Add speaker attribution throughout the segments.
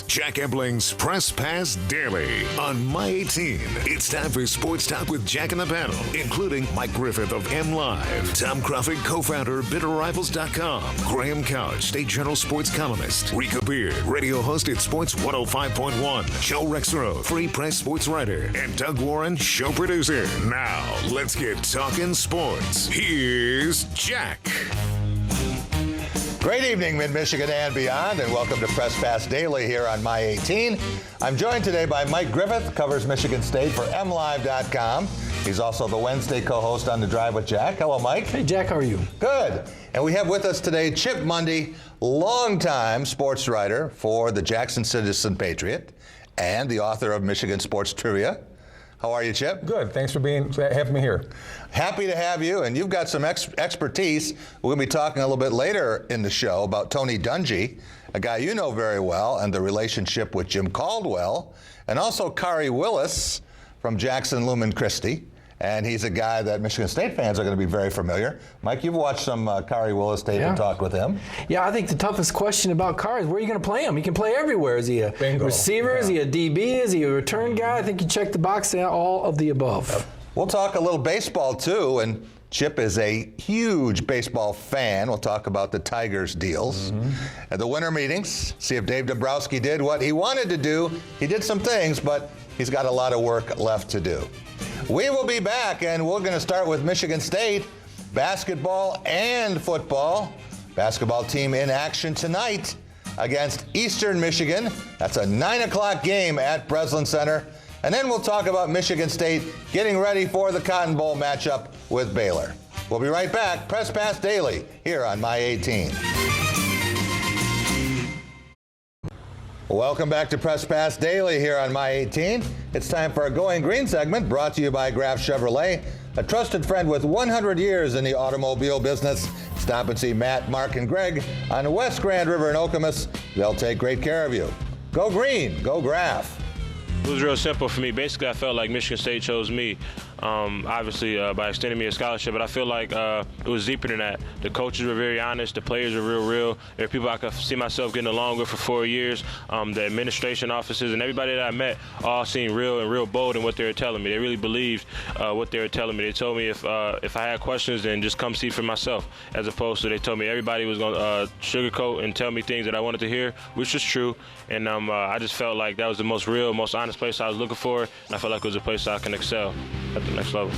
Speaker 1: host, Jack Ebling's Press Pass Daily on My 18. It's time for Sports Talk with Jack and the panel, including Mike Griffith of M Live, Tom Crawford, co-founder of BitterRivals.com, Graham Couch, State Journal sports columnist, Rico Beard, radio host at Sports 105.1, Joe Rexroth, Free Press sports writer, and Doug Warren, show producer. Now, let's get talking sports. Here's Jack.
Speaker 2: Great evening, Mid-Michigan and beyond, and welcome to Press Pass Daily here on My 18. I'm joined today by Mike Griffith, covers Michigan State for MLive.com. He's also the Wednesday co-host on The Drive with Jack. Hello, Mike.
Speaker 3: Hey, Jack, how are you?
Speaker 2: Good. And we have with us today Chip Mundy, longtime sports writer for the Jackson Citizen Patriot and the author of Michigan Sports Trivia. How are you, Chip?
Speaker 4: Good. Thanks for having me here.
Speaker 2: Happy to have you, and you've got some expertise. We're going to be talking a little bit later in the show about Tony Dungy, a guy you know very well, and the relationship with Jim Caldwell, and also Khari Willis from Jackson Lumen Christi. And he's a guy that Michigan State fans are going to be very familiar. Mike, you've watched some Khari Willis tape and talked with him.
Speaker 3: Yeah, I think the toughest question about Khari is where are you going to play him? He can play everywhere. Is he a receiver? Is he a DB? Is he a return guy? I think you check the box, all of the above.
Speaker 2: We'll talk a little baseball, too, and Chip is a huge baseball fan. We'll talk about the Tigers deals at the winter meetings, see if Dave Dombrowski did what he wanted to do. He did some things, but he's got a lot of work left to do. We will be back, and we're going to start with Michigan State basketball and football. Basketball team in action tonight against Eastern Michigan. That's a 9 o'clock game at Breslin Center. And then we'll talk about Michigan State getting ready for the Cotton Bowl matchup with Baylor. We'll be right back. Press Pass Daily here on My 18. Welcome back to Press Pass Daily here on My 18. It's time for our Going Green segment brought to you by Graf Chevrolet, a trusted friend with 100 years in the automobile business. Stop and see Matt, Mark, and Greg on West Grand River in Okemos. They'll take great care of you. Go green, go Graf.
Speaker 5: It was real simple for me. Basically, I felt like Michigan State chose me, obviously by extending me a scholarship, but I feel like it was deeper than that. The coaches were very honest. The players were real. There are people I could see myself getting along with for 4 years. The administration officers and everybody that I met all seemed real and real bold in what they were telling me. They really believed what they were telling me. They told me if I had questions, then just come see for myself, as opposed to they told me everybody was going to sugarcoat and tell me things that I wanted to hear, which was true. And I just felt like that was the most real, most honest place I was looking for, and I felt like it was a place I can excel at the next level.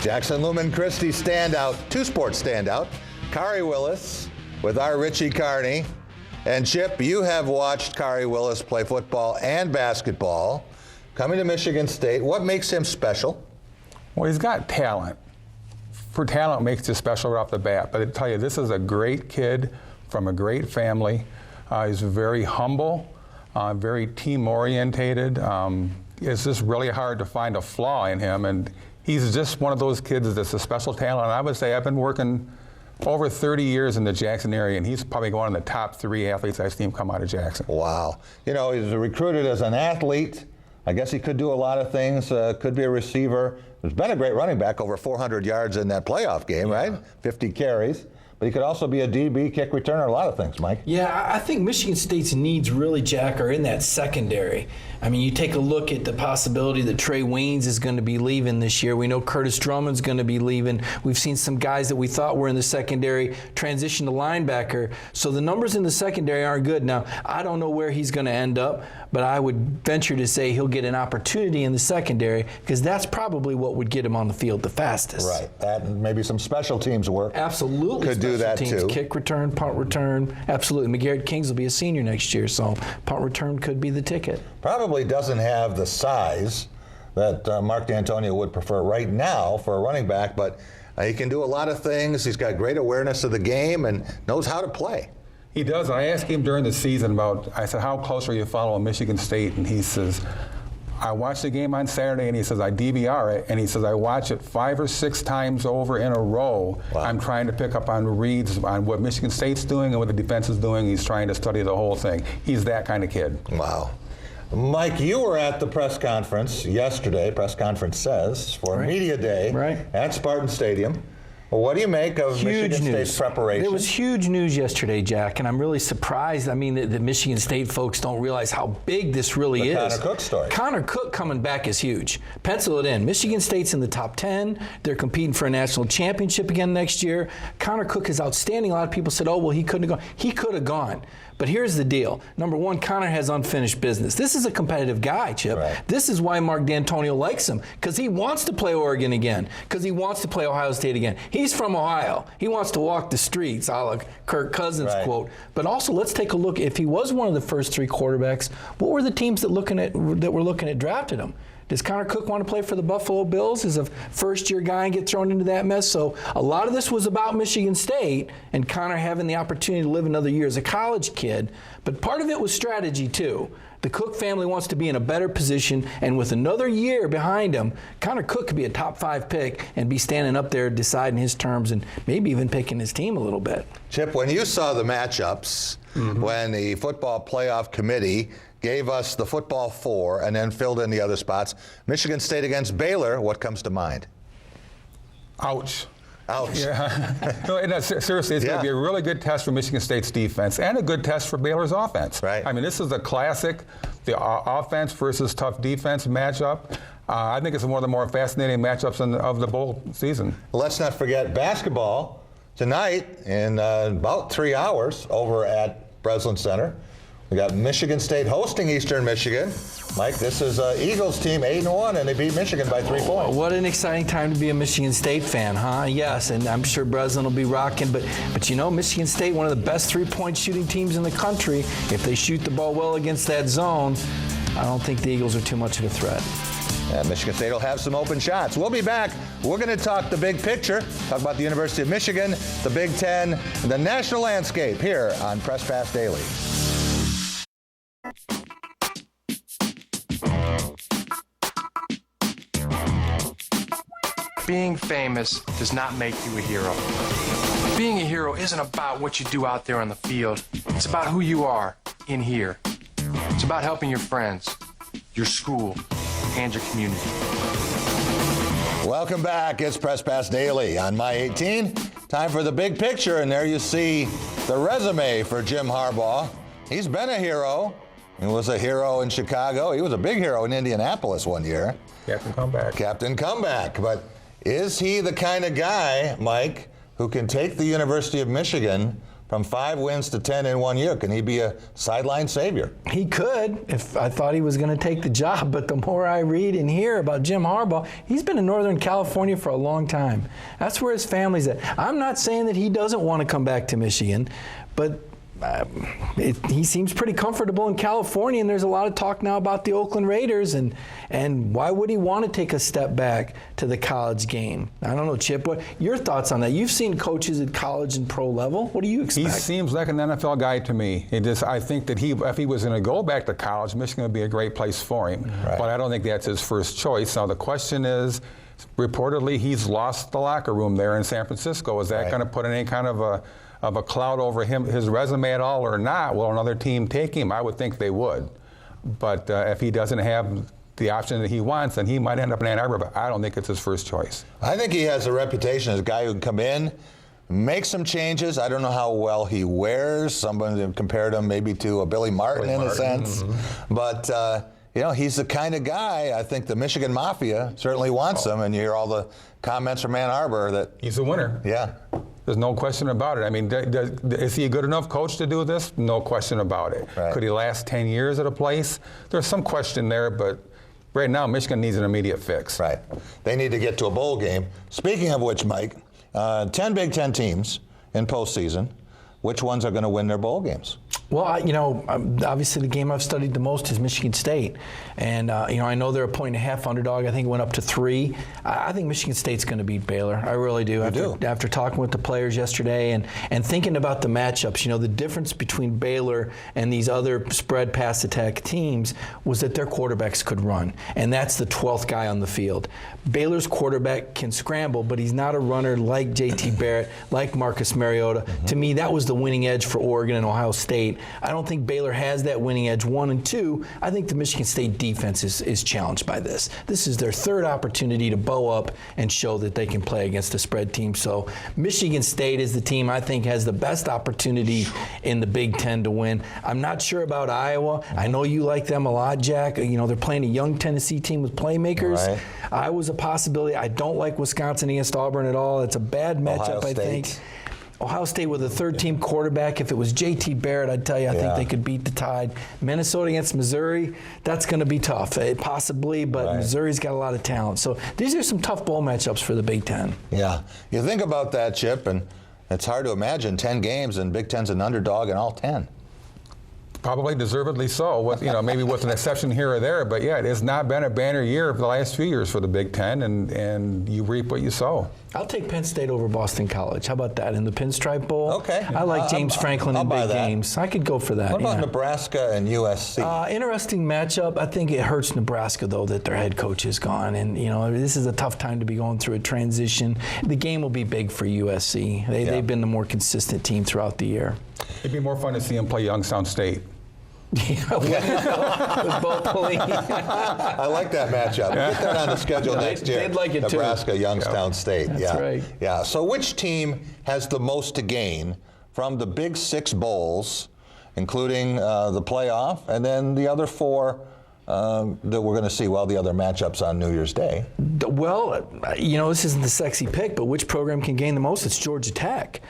Speaker 2: Jackson Lumen Christi standout, two-sport standout, Khari Willis with our Richie Carney. And Chip, you have watched Khari Willis play football and basketball. Coming to Michigan State, what makes him special?
Speaker 4: Well, he's got talent. For talent makes you special right off the bat. But I tell you, this is a great kid from a great family. He's very humble. Very team-orientated. It's just really hard to find a flaw in him, and he's just one of those kids that's a special talent. And I would say I've been working over 30 years in the Jackson area, and he's probably one of the top 3 athletes I've seen come out of Jackson.
Speaker 2: Wow. You know, he's recruited as an athlete. I guess he could do a lot of things, could be a receiver. There's been a great running back, over 400 yards in that playoff game, right? 50 carries. But he could also be a DB, kick returner, a lot of things, Mike.
Speaker 3: Yeah, I think Michigan State's needs really, Jack, are in that secondary. I mean, you take a look at the possibility that Trey Waynes is going to be leaving this year. We know Curtis Drummond's going to be leaving. We've seen some guys that we thought were in the secondary transition to linebacker. So the numbers in the secondary aren't good. Now, I don't know where he's going to end up, but I would venture to say he'll get an opportunity in the secondary because that's probably what would get him on the field the fastest.
Speaker 2: Right. That and maybe some special teams work.
Speaker 3: Absolutely.
Speaker 2: Could do that
Speaker 3: teams,
Speaker 2: too.
Speaker 3: Kick return, punt return. Absolutely. McGarrett Kings will be a senior next year, so punt return could be the ticket.
Speaker 2: Probably doesn't have the size that Mark D'Antonio would prefer right now for a running back, but he can do a lot of things. He's got great awareness of the game and knows how to play.
Speaker 4: He does. I asked him during the season I said, how close are you following Michigan State? And he says, I watched the game on Saturday, and he says, I DVR it, and he says, I watch it 5 or 6 times over in a row. Wow. I'm trying to pick up on reads on what Michigan State's doing and what the defense is doing. He's trying to study the whole thing. He's that kind of kid.
Speaker 2: Wow. Mike, you were at the press conference yesterday, press conference says, for Media Day at Spartan Stadium. Well, what do you make of Michigan State's preparation?
Speaker 3: There was huge news yesterday, Jack, and I'm really surprised. I mean, the Michigan State folks don't realize how big this really is.
Speaker 2: Connor Cook story.
Speaker 3: Connor Cook coming back is huge. Pencil it in. Michigan State's in the top 10. They're competing for a national championship again next year. Connor Cook is outstanding. A lot of people said, oh, well, he couldn't have gone. He could have gone. But here's the deal. Number one, Connor has unfinished business. This is a competitive guy, Chip.
Speaker 2: Right.
Speaker 3: This is why Mark D'Antonio likes him, because he wants to play Oregon again, because he wants to play Ohio State again. He's from Ohio. He wants to walk the streets, a la Kirk Cousins quote. But also, let's take a look. If he was one of the first 3 quarterbacks, what were the teams that were looking at drafting him? Does Connor Cook want to play for the Buffalo Bills as a first-year guy and get thrown into that mess? So a lot of this was about Michigan State and Connor having the opportunity to live another year as a college kid. But part of it was strategy, too. The Cook family wants to be in a better position, and with another year behind him, Connor Cook could be a top 5 pick and be standing up there deciding his terms and maybe even picking his team a little bit.
Speaker 2: Chip, when you saw the matchups, when the football playoff committee gave us the football 4 and then filled in the other spots, Michigan State against Baylor, what comes to mind?
Speaker 4: Ouch.
Speaker 2: Ouch.
Speaker 4: Yeah. No, seriously, it's going to be a really good test for Michigan State's defense and a good test for Baylor's offense.
Speaker 2: Right.
Speaker 4: I mean, this is a classic, the offense versus tough defense matchup. I think it's one of the more fascinating matchups of the bowl season.
Speaker 2: Let's not forget basketball tonight in about 3 hours over at Breslin Center. We got Michigan State hosting Eastern Michigan. Mike, this is Eagles team 8-1, and they beat Michigan by 3 points.
Speaker 3: What an exciting time to be a Michigan State fan, huh? Yes, and I'm sure Breslin will be rocking. But you know, Michigan State, one of the best 3-point shooting teams in the country. If they shoot the ball well against that zone, I don't think the Eagles are too much of a threat.
Speaker 2: Yeah, Michigan State will have some open shots. We'll be back. We're going to talk the big picture, talk about the University of Michigan, the Big Ten, and the national landscape here on Press Pass Daily.
Speaker 6: Being famous does not make you a hero. Being a hero isn't about what you do out there on the field. It's about who you are in here. It's about helping your friends, your school, and your community.
Speaker 2: Welcome back. It's Press Pass Daily on My 18. Time for the big picture, and there you see the resume for Jim Harbaugh. He's been a hero. He was a hero in Chicago. He was a big hero in Indianapolis one year.
Speaker 4: Captain Comeback.
Speaker 2: Captain Comeback. But is he the kind of guy, Mike, who can take the University of Michigan from 5 wins to 10 in 1 year? Can he be a sideline savior?
Speaker 3: He could if I thought he was going to take the job, but the more I read and hear about Jim Harbaugh, he's been in Northern California for a long time. That's where his family's at. I'm not saying that he doesn't want to come back to Michigan, but he seems pretty comfortable in California, and there's a lot of talk now about the Oakland Raiders, and why would he want to take a step back to the college game? I don't know, Chip, what your thoughts on that? You've seen coaches at college and pro level. What do you expect?
Speaker 4: He seems like an NFL guy to me. I think that if he was going to go back to college, Michigan would be a great place for him.
Speaker 2: Right.
Speaker 4: But I don't think that's his first choice. Now the question is, reportedly he's lost the locker room there in San Francisco. Is that going to put any kind of a cloud over his resume at all or not? Will another team take him? I would think they would. But if he doesn't have the option that he wants, then he might end up in Ann Arbor, but I don't think it's his first choice.
Speaker 2: I think he has a reputation as a guy who can come in, make some changes. I don't know how well he wears. Someone compared him maybe to a Billy Martin in a sense. Mm-hmm. But, he's the kind of guy, I think the Michigan Mafia certainly wants him, and you hear all the comments from Ann Arbor that
Speaker 4: he's a winner.
Speaker 2: Yeah.
Speaker 4: There's no question about it. I mean, is he a good enough coach to do this? No question about it.
Speaker 2: Right.
Speaker 4: Could he last 10 years at a place? There's some question there, but right now Michigan needs an immediate fix.
Speaker 2: Right. They need to get to a bowl game. Speaking of which, Mike, 10 Big Ten teams in postseason. Which ones are going to win their bowl games?
Speaker 3: Well, obviously the game I've studied the most is Michigan State. And, I know they're a 1.5 underdog. I think it went up to 3. I think Michigan State's going to beat Baylor. I really do. After talking with the players yesterday and thinking about the matchups, the difference between Baylor and these other spread pass attack teams was that their quarterbacks could run. And that's the 12th guy on the field. Baylor's quarterback can scramble, but he's not a runner like J.T. Barrett, like Marcus Mariota. Mm-hmm. To me, that was the winning edge for Oregon and Ohio State I don't think Baylor has that winning edge, 1 and 2. I think the Michigan State defense is challenged by this. This is their third opportunity to bow up and show that they can play against a spread team. So Michigan State is the team I think has the best opportunity in the Big Ten to win. I'm not sure about Iowa. I know you like them a lot, Jack. You know, they're playing a young Tennessee team with playmakers.
Speaker 2: Right.
Speaker 3: Iowa's a possibility. I don't like Wisconsin against Auburn at all. It's a bad matchup, I think. Ohio State with a third-team quarterback. If it was J.T. Barrett, I'd tell you I think they could beat the Tide. Minnesota against Missouri, that's going to be tough, possibly, but Missouri's got a lot of talent. So these are some tough bowl matchups for the Big Ten.
Speaker 2: Yeah. You think about that, Chip, and it's hard to imagine 10 games and Big Ten's an underdog in all 10.
Speaker 4: Probably deservedly so, with, maybe with an exception here or there. But yeah, it has not been a banner year for the last few years for the Big Ten, and you reap what you sow.
Speaker 3: I'll take Penn State over Boston College. How about that in the Pinstripe Bowl?
Speaker 2: Okay.
Speaker 3: I like James Franklin in big games. I could go for that.
Speaker 2: What about Nebraska and USC?
Speaker 3: Interesting matchup. I think it hurts Nebraska, though, that their head coach is gone. And, this is a tough time to be going through a transition. The game will be big for USC. They've been the more consistent team throughout the year.
Speaker 4: It'd be more fun to see them play Youngstown State.
Speaker 3: With both police.
Speaker 2: I like that matchup. We'll get that on the schedule next year.
Speaker 3: They'd like it too.
Speaker 2: Nebraska, Youngstown State.
Speaker 3: That's right.
Speaker 2: Yeah. So which team has the most to gain from the Big Six bowls, including the playoff, and then the other 4 that we're going to see, the other matchups on New Year's Day?
Speaker 3: Well, this isn't the sexy pick, but which program can gain the most? It's Georgia Tech.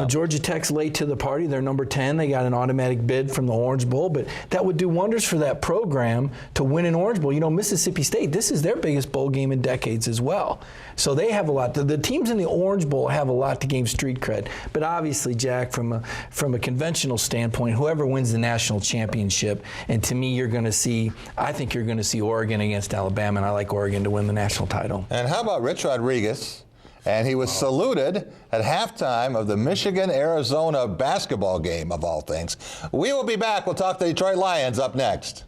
Speaker 3: Georgia Tech's late to the party. They're number 10. They got an automatic bid from the Orange Bowl, but that would do wonders for that program to win an Orange Bowl. Mississippi State, this is their biggest bowl game in decades as well. So they have a lot. The teams in the Orange Bowl have a lot to gain street cred. But obviously, Jack, from a conventional standpoint, whoever wins the national championship, and to me, I think you're going to see Oregon against Alabama, and I like Oregon to win the national title.
Speaker 2: And how about Rich Rodriguez? And he was saluted at halftime of the Michigan-Arizona basketball game, of all things. We will be back. We'll talk to the Detroit Lions up next.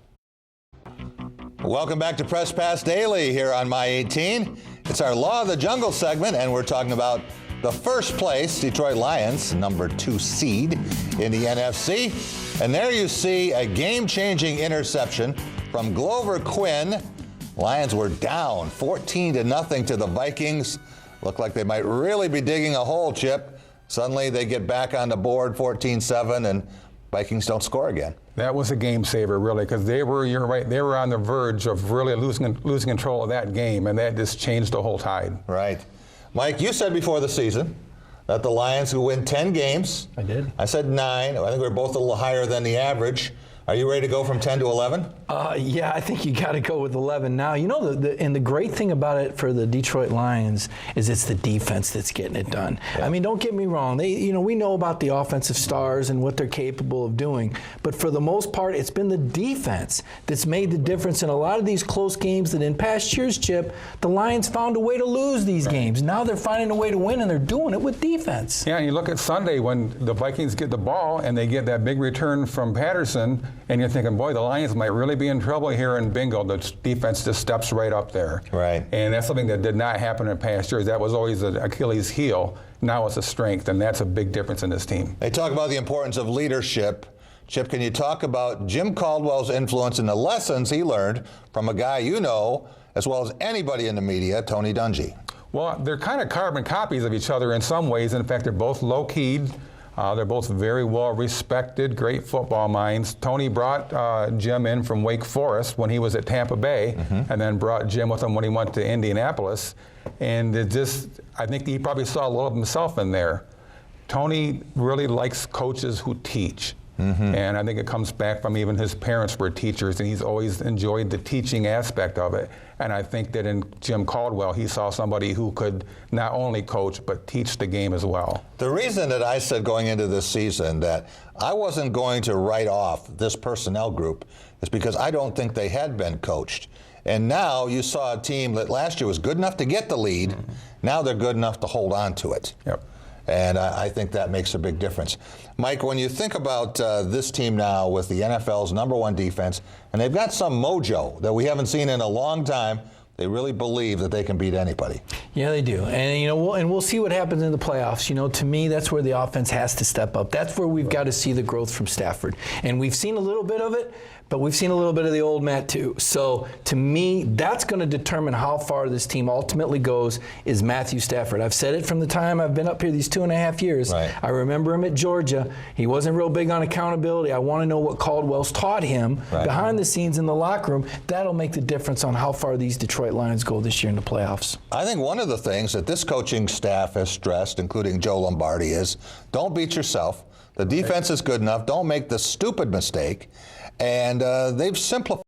Speaker 2: Welcome back to Press Pass Daily here on My 18. It's our Law of the Jungle segment, and we're talking about the first place Detroit Lions, number 2 seed in the NFC. And there you see a game-changing interception from Glover Quinn. Lions were down 14-0 to the Vikings. Looked like they might really be digging a hole, Chip. Suddenly they get back on the board 14-7, and Vikings don't score again.
Speaker 4: That was a game saver, really, because you're right, they were on the verge of really losing control of that game, and that just changed the whole tide.
Speaker 2: Right. Mike, you said before the season that the Lions would win 10 games.
Speaker 3: I did.
Speaker 2: I said 9. I think we're both a little higher than the average. Are you ready to go from 10 to 11?
Speaker 3: Yeah, I think you got to go with 11 now. And the great thing about it for the Detroit Lions is it's the defense that's getting it done. Yeah. I mean, don't get me wrong. We know about the offensive stars and what they're capable of doing, but for the most part, it's been the defense that's made the difference in a lot of these close games that in past years, Chip, the Lions found a way to lose these games. Now they're finding a way to win, and they're doing it with defense.
Speaker 4: Yeah, and you look at Sunday when the Vikings get the ball and they get that big return from Patterson, and you're thinking, boy, the Lions might really be in trouble here, and bingo, the defense just steps right up there.
Speaker 2: Right.
Speaker 4: And that's something that did not happen in past years. That was always an Achilles heel. Now it's a strength, and that's a big difference in this team.
Speaker 2: They talk about the importance of leadership. Chip, can you talk about Jim Caldwell's influence and the lessons he learned from a guy you know, as well as anybody in the media, Tony Dungy?
Speaker 4: Well, they're kind of carbon copies of each other in some ways. In fact, they're both low-keyed. They're both very well-respected, great football minds. Tony brought Jim in from Wake Forest when he was at Tampa Bay, and then brought Jim with him when he went to Indianapolis. And I think he probably saw a little of himself in there. Tony really likes coaches who teach. And I think it comes back from even his parents were teachers, and he's always enjoyed the teaching aspect of it. And I think that in Jim Caldwell, he saw somebody who could not only coach, but teach the game as well.
Speaker 2: The reason that I said going into this season that I wasn't going to write off this personnel group is because I don't think they had been coached. And now you saw a team that last year was good enough to get the lead. Now they're good enough to hold on to it.
Speaker 4: Yep.
Speaker 2: And I think that makes a big difference. Mike, when you think about this team now with the NFL's #1 defense, and they've got some mojo that we haven't seen in a long time, they really believe that they can beat anybody.
Speaker 3: Yeah, they do. And we'll see what happens in the playoffs. To me, that's where the offense has to step up. That's where we've got to see the growth from Stafford. And we've seen a little bit of it, but we've seen a little bit of the old Matt too. So to me, that's going to determine how far this team ultimately goes is Matthew Stafford. I've said it from the time I've been up here these 2.5 years.
Speaker 2: Right.
Speaker 3: I remember him at Georgia. He wasn't real big on accountability. I want to know what Caldwell's taught him behind the scenes in the locker room. That'll make the difference on how far these Detroit Lions go this year in the playoffs.
Speaker 2: I think one of the things that this coaching staff has stressed, including Joe Lombardi, is don't beat yourself. The defense is good enough. Don't make the stupid mistake. And they've simplified